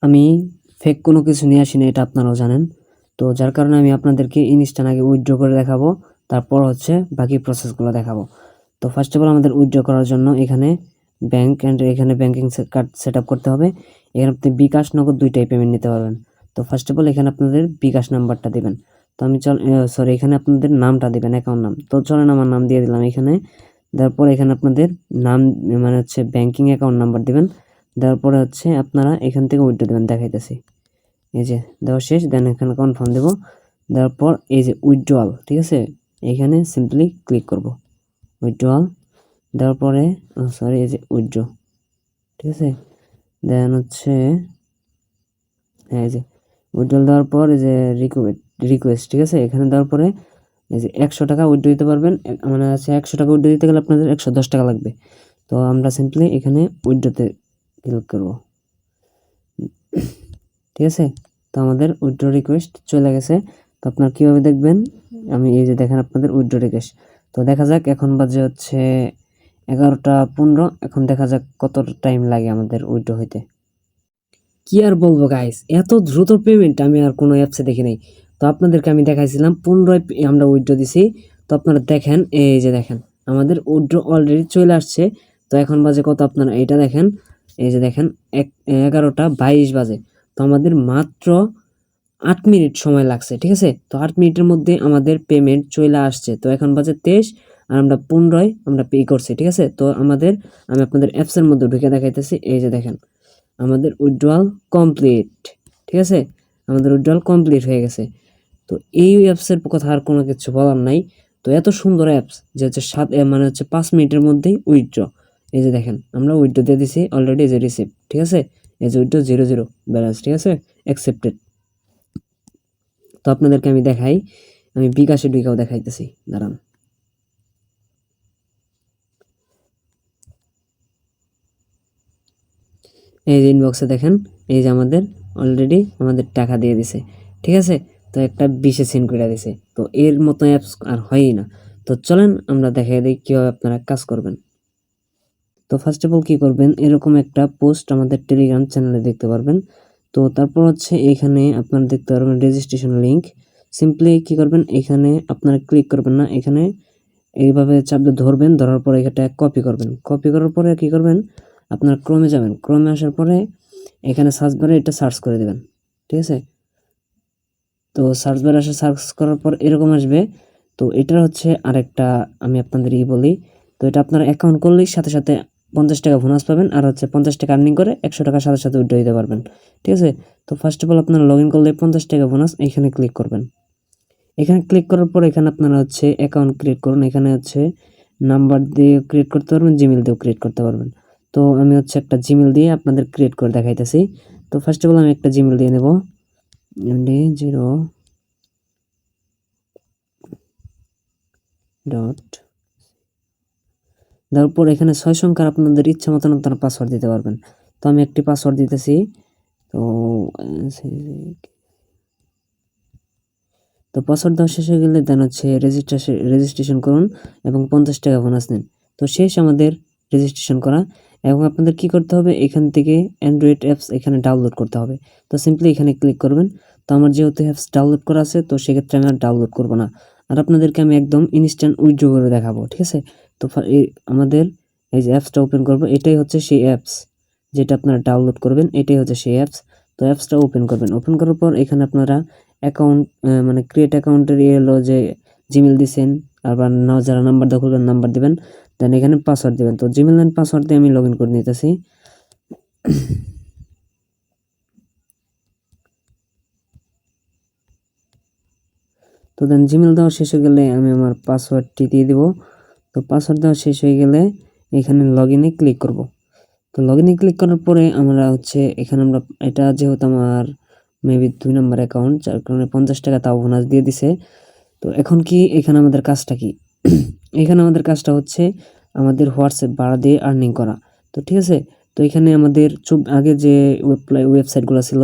আমি ফেক কোনো কিছু নিয়ে আসি না, এটা আপনারাও জানেন। তো যার কারণে আমি আপনাদেরকে ইনস্ট্যান্ট আগে উইথড্র করে দেখাবো, তারপর হচ্ছে বাকি প্রসেসগুলো দেখাবো। তো ফার্স্ট অফ অল আমাদের উইথড্র করার জন্য এখানে ব্যাংক অ্যান্ড এখানে ব্যাংকিং কার্ড সেট আপ করতে হবে। এখানে আপনি বিকাশ, নগদ দুইটাই পেমেন্ট নিতে পারবেন। তো ফার্স্ট অফ অল এখানে আপনাদের বিকাশ নাম্বারটা দিবেন। তো আমি সরি, এখানে আপনাদের নামটা দিবেন, অ্যাকাউন্ট নাম। তো চলেন আমার নাম দিয়ে দিলাম এখানে। তারপর এখানে আপনাদের নাম মানে হচ্ছে ব্যাংকিং অ্যাকাউন্ট নাম্বার দিবেন। দেওয়ার পরে হচ্ছে আপনারা এখান থেকে উইথড্র দেবেন, দেখাইতেছি। এই যে দেওয়া শেষ, দেন এখানে কনফার্ম দেবো। দেওয়ার পর এই যে উইথড্রয়াল, ঠিক আছে, এখানে সিম্পলি ক্লিক করব। উইথড্রয়াল দেওয়ার পরে সরি, এই যে উইথড্র, ঠিক আছে। দেন হচ্ছে হ্যাঁ, এই যে উইথড্রয়াল দেওয়ার পর এই যে রিকোয়েস্ট, ঠিক আছে, এখানে দেওয়ার পরে এই যে 100 টাকা উইথড্র দিতে পারবেন। মানে আছে 100 টাকা উইথড্র দিতে গেলে আপনাদের 110 টাকা লাগবে। তো আমরা সিম্পলি এখানে উইথড্রতে ক্লিক করব, ঠিক আছে। তো আমাদের উইথড্র রিকোয়েস্ট চলে গেছে। তো আপনারা কীভাবে দেখবেন, আমি এই যে দেখেন আপনাদের উইথড্র রিকোয়েস্ট। তো দেখা যাক, এখন বাজে হচ্ছে 11টা 15। এখন দেখা যাক কত টাইম লাগে আমাদের উইথড্র হইতে। কি আর বলবো গাইস, এত দ্রুত পেমেন্ট আমি আর কোনো অ্যাপসে দেখি নাই। তো আপনাদেরকে আমি দেখাইছিলাম 15 আমরা উইথড্র দিছি। তো আপনারা দেখেন, এই যে দেখেন আমাদের উইথড্র অলরেডি চলে আসছে। তো এখন বাজে কত, আপনারা এটা দেখেন, এই যে দেখেন 11টা 22 বাজে। তো আমাদের মাত্র 8 মিনিট সময় লাগছে, ঠিক আছে। তো 8 মিনিটের মধ্যে আমাদের পেমেন্ট চলে আসছে। তো এখন বাজে 23 আর আমরা 15 আমরা পে করছি, ঠিক আছে। তো আমি আপনাদের অ্যাপসের মধ্যে ঢুকে দেখাইতেছি। এই যে দেখেন আমাদের উইথড্রয়াল কমপ্লিট, ঠিক আছে, আমাদের উইথড্রয়াল কমপ্লিট হয়ে গেছে। তো এই অ্যাপসের কথা আর কোনো কিছু বলার নাই। তো এত সুন্দর অ্যাপস যে হচ্ছে মানে হচ্ছে 5 মিনিটের মধ্যেই উইথড্র। এই যে দেখেন আমরা উইথড্র দিয়ে দিছি অলরেডি, এই যে রিসিভ, ঠিক আছে, এই যে উইথড্র 00 ব্যালেন্স, ঠিক আছে, অ্যাকসেপ্টেড। তো আপনাদেরকে আমি দেখাই, আমি বিকাশে ঢুকেও দেখাইতেছি, দাঁড়ান। এই যে ইনবক্সে দেখেন, এই যে আমাদের অলরেডি আমাদের টাকা দিয়ে দিছে, ঠিক আছে। তো একটা 20 সেন্ড করে দিছে। তো এর মতো অ্যাপস আর হয়ই না। তো চলেন আমরা দেখাই দিই কীভাবে আপনারা কাজ করবেন। তো ফার্স্ট অফ অল কী করবেন, এরকম একটা পোস্ট আমাদের টেলিগ্রাম চ্যানেলে দেখতে পারবেন। তো তারপর হচ্ছে এখানে আপনারা দেখতে পারবেন রেজিস্ট্রেশন লিঙ্ক। সিম্পলি কী করবেন, এখানে আপনারা ক্লিক করবেন না, এখানে এইভাবে চাপে ধরবেন, ধরার পরে এটা কপি করবেন। কপি করার পরে কী করবেন, আপনার ক্রমে যাবেন, ক্রমে আসার পরে এখানে সার্চ বারে এটা সার্চ করে দেবেন, ঠিক আছে। তো সার্চ বারে সার্চ করার পর এরকম আসবে। তো এটা হচ্ছে আরেকটা, আমি আপনাদের বলি। তো এটা আপনারা অ্যাকাউন্ট করলেই সাথে সাথে 50 টাকা বোনাস পাবেন, আর হচ্ছে 50 টাকা আর্নিং করে 100 টাকা সাথে সাথে উইথড্র দিতে পারবেন, ঠিক আছে। তো ফার্স্ট অফ অল আপনারা লগ ইন করলে 50 টাকা বোনাস, এখানে ক্লিক করবেন। এখানে ক্লিক করার পর এখানে আপনারা হচ্ছে অ্যাকাউন্ট ক্রিয়েট করুন। এখানে হচ্ছে নাম্বার দিয়ে ক্রিয়েট করতে পারবেন, জিমেল দিয়েও ক্রিয়েট করতে পারবেন। তো আমি হচ্ছে একটা জিমেল দিয়ে আপনাদের ক্রিয়েট করে দেখাইতেছি। তো ফার্স্ট অফ অল আমি একটা জিমেল দিয়ে নেব, MD0 ডট। তারপর এখানে 6 সংখ্যার আপনাদের ইচ্ছা মতন আপনারা পাসওয়ার্ড দিতে পারবেন। তো আমি একটি পাসওয়ার্ড দিতেছি। তো পাসওয়ার্ড দেওয়া শেষ হয়ে গেলে দেন হচ্ছে রেজিস্ট্রেশন করুন এবং 50 টাকা বোনাস নেন। তো শেষ আমাদের রেজিস্ট্রেশন করা। এবং আপনাদের কি করতে হবে, এখান থেকে অ্যান্ড্রয়েড অ্যাপস এখানে ডাউনলোড করতে হবে। তো সিম্পলি এখানে ক্লিক করবেন। তো আমার যেহেতু অ্যাপস ডাউনলোড করা আছে, তো সেক্ষেত্রে আমি আর ডাউনলোড করবো না। আর আপনাদেরকে আমি একদম ইনস্ট্যান্ট উইথড্র করে দেখাবো, ঠিক আছে। তো আমাদের এই যে অ্যাপসটা ওপেন করবো, এটাই হচ্ছে সেই অ্যাপস যেটা আপনারা ডাউনলোড করবেন, এটাই হচ্ছে সেই অ্যাপস। তো অ্যাপসটা ওপেন করবেন। ওপেন করার পর এখানে আপনারা অ্যাকাউন্ট মানে ক্রিয়েট অ্যাকাউন্টের হলো যে জিমেল দিছেন, আবার যারা নাম্বার দখল করেন নাম্বার দিবেন, দেন এখানে পাসওয়ার্ড দিবেন। তো জিমেল এন্ড পাসওয়ার্ড দিয়ে আমি লগ ইন করে নিতেছি। তো দেন জিমেল দেওয়া শেষ হয়ে গেলে আমি আমার পাসওয়ার্ডটি দিয়ে দিব। তো পাসওয়ার্ড দেওয়া শেষ হয়ে গেলে এখানে লগ ইনে ক্লিক করব। তো লগ ইনে ক্লিক করার পরে আমরা হচ্ছে এখানে আমরা এটা যেহেতু আমার মেবি 2 নম্বর অ্যাকাউন্ট, যার কারণে 50 টাকা তাও বোনাস দিয়ে দিছে। তো এখন কি এখানে আমাদের কাজটা কি, এখানে আমাদের কাজটা হচ্ছে আমাদের হোয়াটসঅ্যাপ ভাড়া দিয়ে আর্নিং করা। তো ঠিক আছে, তো এখানে আমাদের আগে যে ওয়েবসাইটগুলো ছিল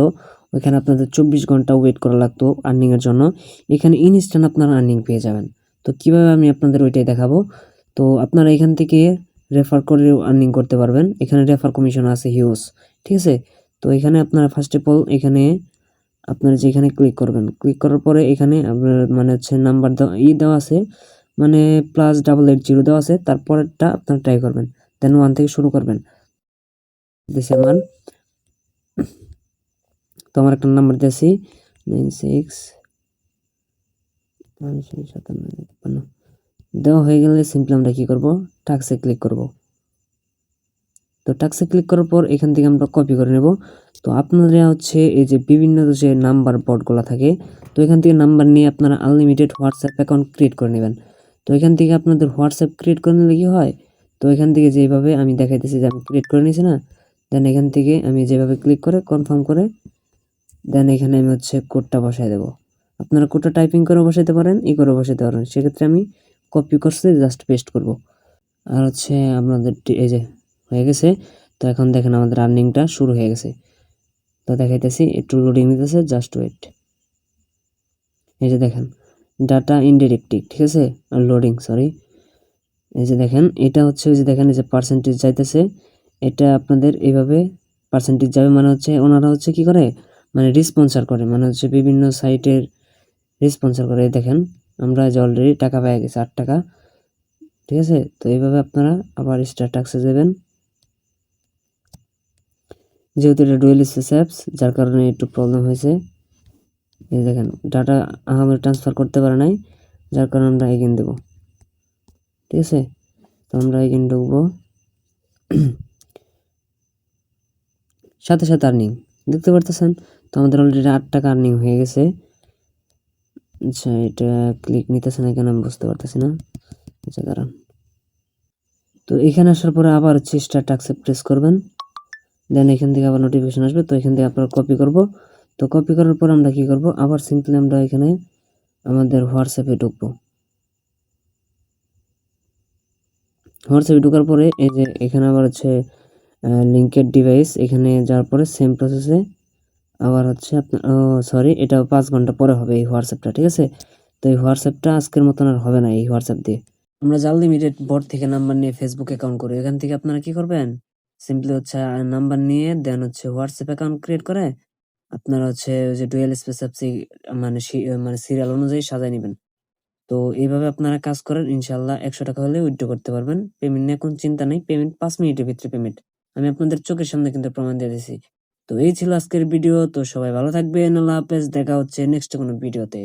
ওইখানে আপনাদের 24 ঘন্টা ওয়েট করা লাগতো আর্নিংয়ের জন্য। এখানে ইনস্ট্যান্ট আপনারা আর্নিং পেয়ে যাবেন। তো কিভাবে আমি আপনাদের ওইটাই দেখাবো। তো আপনারা এখান থেকে রেফার করেও আর্নিং করতে পারবেন। এখানে রেফার কমিশন আছে হিউজ, ঠিক আছে। তো এখানে আপনারা ফার্স্ট অফ অল এখানে আপনারা যেখানে ক্লিক করবেন, ক্লিক করার পরে এখানে আপনার মানে হচ্ছে নাম্বার দেওয়া আছে, মানে +880 দেওয়া আছে, তারপরেরটা আপনারা ট্রাই করবেন, দেন 1 থেকে শুরু করবেন। দিছি আমার, তো আমার একটা নাম্বার দিয়েছি 96 দেওয়া হয়ে গেলে সিম্পলি আমরা কি করব, টাক্সে ক্লিক করব। তো টাক্সে ক্লিক করার পর এখান থেকে আমরা কপি করে নেব। তো আপনারা হচ্ছে এই যে বিভিন্ন যে নাম্বার বোর্ডগুলো থাকে, তো এখান থেকে নাম্বার নিয়ে আপনারা আনলিমিটেড হোয়াটসঅ্যাপ অ্যাকাউন্ট ক্রিয়েট করে নেবেন। তো এখান থেকে আপনাদের হোয়াটসঅ্যাপ ক্রিয়েট করে নিলে কি হয়, তো এখান থেকে যেভাবে আমি দেখাইতেছি যে আমি ক্রিয়েট করে নিয়েছি না, দেন এখান থেকে আমি যেভাবে ক্লিক করে কনফার্ম করে দেন এখানে আমি হচ্ছে কোডটা বসাই দেব। আপনারা কোডটা টাইপিং করে বসাইতে পারেন, করে বসাইতে পারেন, সেক্ষেত্রে আমি কপি করছি, জাস্ট পেস্ট করব। আর হচ্ছে আপনাদের এই যে হয়ে গেছে। তো এখন দেখেন আমাদের আর্নিংটা শুরু হয়ে গেছে। তো দেখাইতেছি, একটু লোডিং নিতেছে, জাস্ট ওয়েট। এই যে দেখেন ডাটা ইনডিরেক্টিভ, ঠিক আছে, লোডিং, সরি। এই যে দেখেন এটা হচ্ছে ওই যে দেখেন এই যে পার্সেন্টেজ যাইতেছে, এটা আপনাদের এইভাবে পার্সেন্টেজ যাবে, মানে হচ্ছে ওনারা হচ্ছে কি করে, মানে রিস্পন্সার করে, মানে হচ্ছে বিভিন্ন সাইটের রিস্পন্সার করে। দেখেন আমরা যে অলরেডি টাকা পেয়ে গেছি 8 টাকা, ঠিক আছে। তো এইভাবে আপনারা আবার স্টার টাক্সে যাবেন, যেহেতু এটা ডুয়েল স্পেস অ্যাপস, যার কারণে একটু প্রবলেম হয়েছে। এই দেখেন ডাটা আমাদের ট্রান্সফার করতে পারে নাই, যার কারণে আমরা এগেইন দেব, ঠিক আছে। তো আমরা এগেইন ঢুকবো, সাথে সাথে আর্নিং দেখতে পারতেছেন। তো আমাদের অলরেডি 8 টাকা আর্নিং হয়ে গেছে। আচ্ছা এটা ক্লিক নিতেছে না কেন আমি বুঝতে পারতেছি না। আচ্ছা দাঁড়ান, তো এখানে আসার পরে আবার হচ্ছে স্টার টাক্সে প্রেস করবেন, দেন এখান থেকে আবার নোটিফিকেশন আসবে। তো এখান থেকে আপনারা কপি করব। তো কপি করার পর আমরা কি করব, আবার সিম্পলি আমরা এখানে আমাদের হোয়াটসঅ্যাপে ঢুকবো। হোয়াটসঅ্যাপে ঢোকার পরে এই যে এখানে আবার হচ্ছে লিঙ্কের ডিভাইস, এখানে যাওয়ার পরে সেম প্রসেসে আবার হচ্ছে আপনার সরি, এটা 5 ঘন্টা পরে হবে এই হোয়াটসঅ্যাপটা, ঠিক আছে। তো এই হোয়াটসঅ্যাপটা আজকের মতন আর হবে না এই হোয়াটসঅ্যাপ দিয়ে। আমরা জাল লিমিটেড বোর্ড থেকে নাম্বার নিয়ে ফেসবুক অ্যাকাউন্ট করি, এখান থেকে আপনারা কি করবেন, সিম্পলি হচ্ছে নাম্বার নিয়ে দেন হচ্ছে হোয়াটসঅ্যাপ অ্যাকাউন্ট ক্রিয়েট করে আপনারা হচ্ছে ওই যে ডুয়েল স্পেস অ্যাপসে মানে মানে সিরিয়াল অনুযায়ী সাজায় নেবেন। তো এইভাবে আপনারা কাজ করেন, ইনশাল্লাহ 100 টাকা হলে উইথড্র করতে পারবেন। পেমেন্ট নিয়ে কোনো চিন্তা নেই, পেমেন্ট 5 মিনিটের ভিতরে পেমেন্ট, আমি আপনাদের চোখের সামনে কিন্তু প্রমাণ দিয়ে দিয়েছি। তো এই ছিল আজকের ভিডিও। তো সবাই ভালো থাকবেন, আল্লাহ হাফেজ, দেখা হচ্ছে নেক্সট কোনো ভিডিওতে।